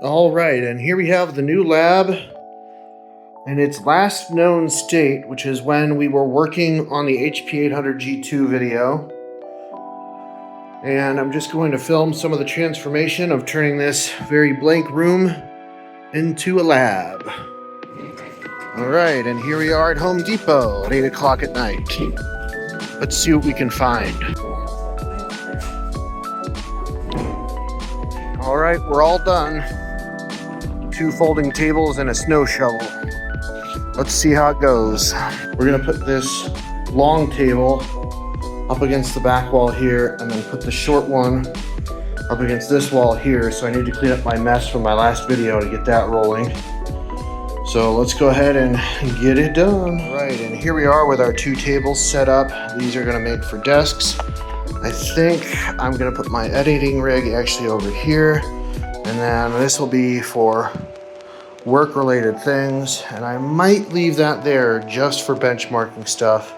All right, and here we have the new lab in its last known state, which is when we were working on the HP800G2 video. And I'm just going to film some of the transformation of turning this very blank room into a lab. All right, and here we are at Home Depot at 8 o'clock at night. Let's see what we can find. All right, we're all done. 2 folding tables and a snow shovel. Let's see how it goes. We're gonna put this long table up against the back wall here and then put the short one up against this wall here. So I need to clean up my mess from my last video to get that rolling. So let's go ahead and get it done. All right, and here we are with our 2 tables set up. These are gonna make for desks. I think I'm gonna put my editing rig actually over here. And then this will be for work-related things. And I might leave that there just for benchmarking stuff.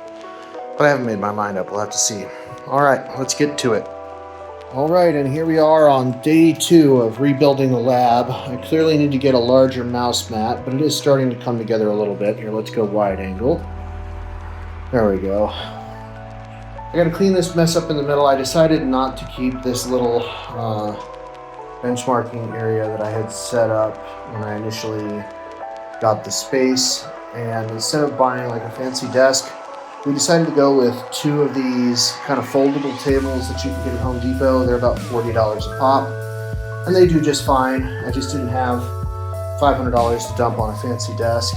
But I haven't made my mind up, we'll have to see. All right, let's get to it. All right, and here we are on day 2 of rebuilding the lab. I clearly need to get a larger mouse mat, but it is starting to come together a little bit. Here, let's go wide angle. There we go. I gotta clean this mess up in the middle. I decided not to keep this little benchmarking area that I had set up when I initially got the space. And instead of buying like a fancy desk, we decided to go with 2 of these kind of foldable tables that you can get at Home Depot. They're about $40 a pop, and they do just fine. I just didn't have $500 to dump on a fancy desk.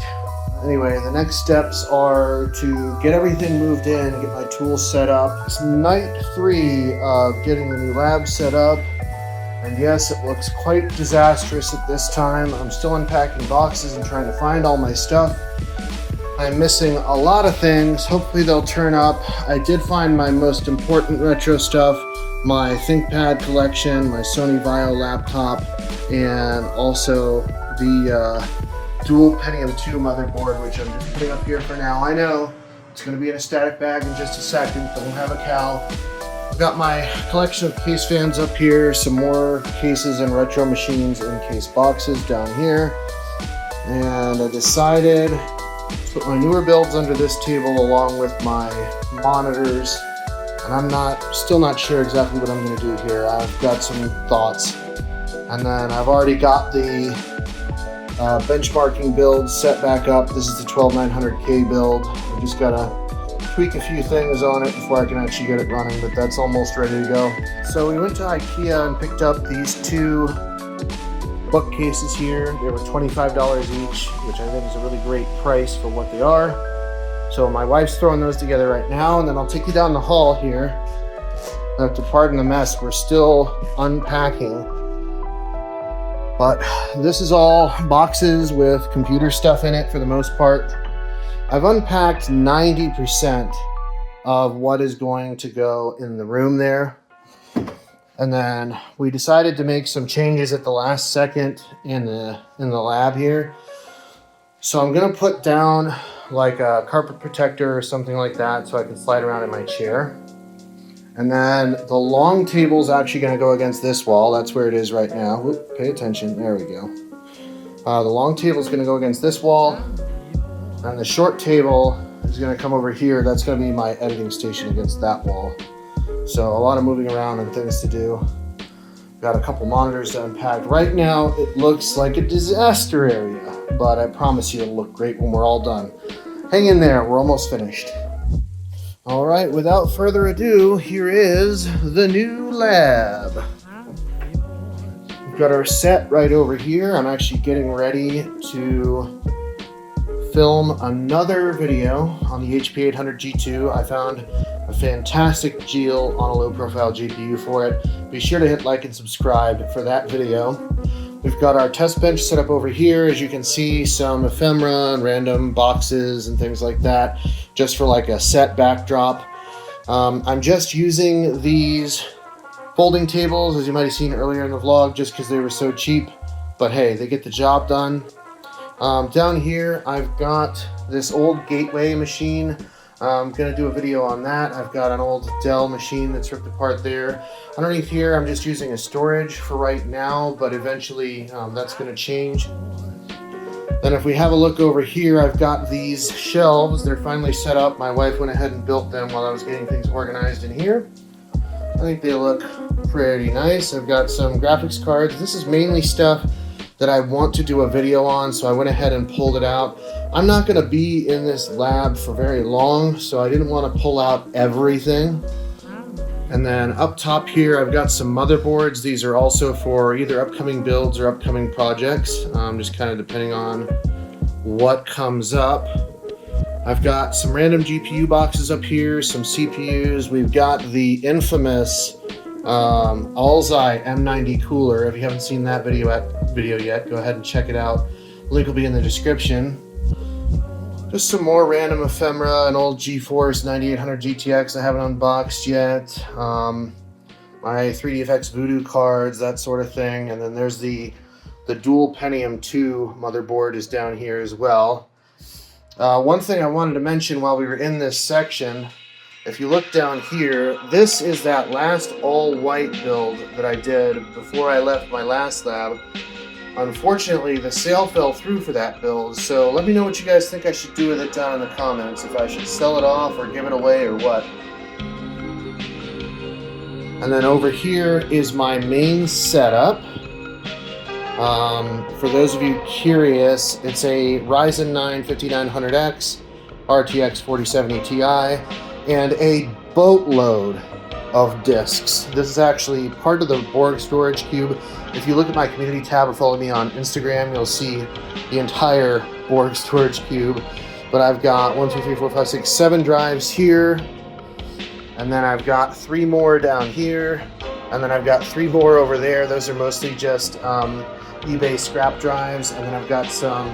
Anyway, the next steps are to get everything moved in, get my tools set up. It's night 3 of getting the new lab set up. And yes, it looks quite disastrous at this time. I'm still unpacking boxes and trying to find all my stuff. I'm missing a lot of things. Hopefully they'll turn up. I did find my most important retro stuff, my ThinkPad collection, my Sony Vaio laptop, and also the dual Pentium 2 motherboard, which I'm just putting up here for now. I know it's going to be in a static bag in just a second. Don't have a cow. I've got my collection of case fans up here, some more cases and retro machines in case boxes down here. And I decided to put my newer builds under this table along with my monitors. And I'm still not sure exactly what I'm going to do here. I've got some thoughts. And then I've already got the benchmarking build set back up. This is the 12900K build. I just got to tweak a few things on it before I can actually get it running, but that's almost ready to go. So we went to IKEA and picked up these 2 bookcases here. They were $25 each, which I think is a really great price for what they are. So my wife's throwing those together right now, and then I'll take you down the hall here. I have to pardon the mess, we're still unpacking. But this is all boxes with computer stuff in it for the most part. I've unpacked 90% of what is going to go in the room there. And then we decided to make some changes at the last second in the lab here. So I'm gonna put down like a carpet protector or something like that so I can slide around in my chair. And then the long table's actually gonna go against this wall. That's where it is right now. Whoop, pay attention, there we go. The long table's gonna go against this wall. And the short table is gonna come over here. That's gonna be my editing station against that wall. So a lot of moving around and things to do. Got a couple monitors to unpack. Right now, it looks like a disaster area, but I promise you it'll look great when we're all done. Hang in there, we're almost finished. All right, without further ado, here is the new lab. We've got our set right over here. I'm actually getting ready to film another video on the HP800G2. I found a fantastic deal on a low profile GPU for it. Be sure to hit like and subscribe for that video. We've got our test bench set up over here. As you can see, some ephemera and random boxes and things like that, just for like a set backdrop. I'm just using these folding tables, as you might have seen earlier in the vlog, just because they were so cheap. But hey, they get the job done. Down here, I've got this old Gateway machine. I'm going to do a video on that. I've got an old Dell machine that's ripped apart there. Underneath here, I'm just using a storage for right now, but eventually that's going to change. Then if we have a look over here, I've got these shelves. They're finally set up. My wife went ahead and built them while I was getting things organized in here. I think they look pretty nice. I've got some graphics cards. This is mainly stuff that I want to do a video on, so I went ahead and pulled it out. I'm not going to be in this lab for very long, so I didn't want to pull out everything. And then up top here, I've got some motherboards. These are also for either upcoming builds or upcoming projects, just kind of depending on what comes up. I've got some random GPU boxes up here, some CPUs. We've got the infamous Alzai M90 cooler. If you haven't seen that video yet, go ahead and check it out. Link will be in the description. Just some more random ephemera, an old GeForce 9800 GTX I haven't unboxed yet. My 3DFX Voodoo cards, that sort of thing. And then there's the dual Pentium 2 motherboard is down here as well. One thing I wanted to mention while we were in this section, if you look down here, this is that last all-white build that I did before I left my last lab. Unfortunately, the sale fell through for that build, so let me know what you guys think I should do with it down in the comments, if I should sell it off or give it away or what. And then over here is my main setup. For those of you curious, it's a Ryzen 9 5900X, RTX 4070 Ti, and a boatload of discs. This is actually part of the Borg storage cube. If you look at my community tab or follow me on Instagram, you'll see the entire Borg storage cube. But I've got 1, 2, 3, 4, 5, 6, 7 drives here. And then I've got 3 more down here. And then I've got 3 more over there. Those are mostly just eBay scrap drives. And then I've got some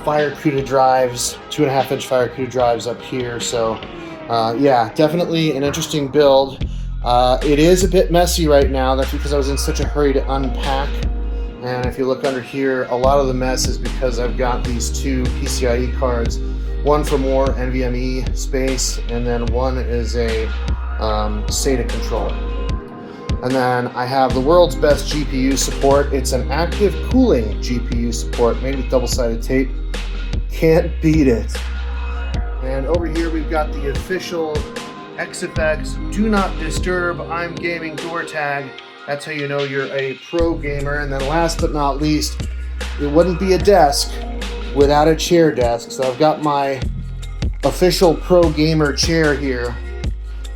Fire CUDA drives, 2.5-inch Fire CUDA drives up here. So yeah, definitely an interesting build. It is a bit messy right now. That's because I was in such a hurry to unpack. And if you look under here, a lot of the mess is because I've got these 2 PCIe cards. One for more NVMe space, and then one is a SATA controller. And then I have the world's best GPU support. It's an active cooling GPU support made with double-sided tape. Can't beat it. And over here we've got the official XFX Do Not Disturb I'm Gaming door tag. That's how you know you're a pro gamer. And then last but not least, it wouldn't be a desk without a chair desk. So I've got my official pro gamer chair here.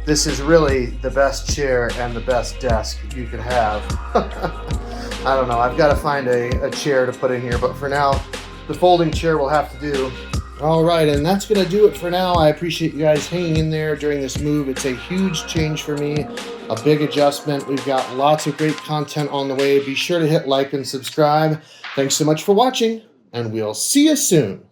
This is really the best chair and the best desk you could have. I don't know, I've got to find a chair to put in here, but for now, the folding chair will have to do. All right, and that's going to do it for now. I appreciate you guys hanging in there during this move. It's a huge change for me, a big adjustment. We've got lots of great content on the way. Be sure to hit like and subscribe. Thanks so much for watching, and we'll see you soon.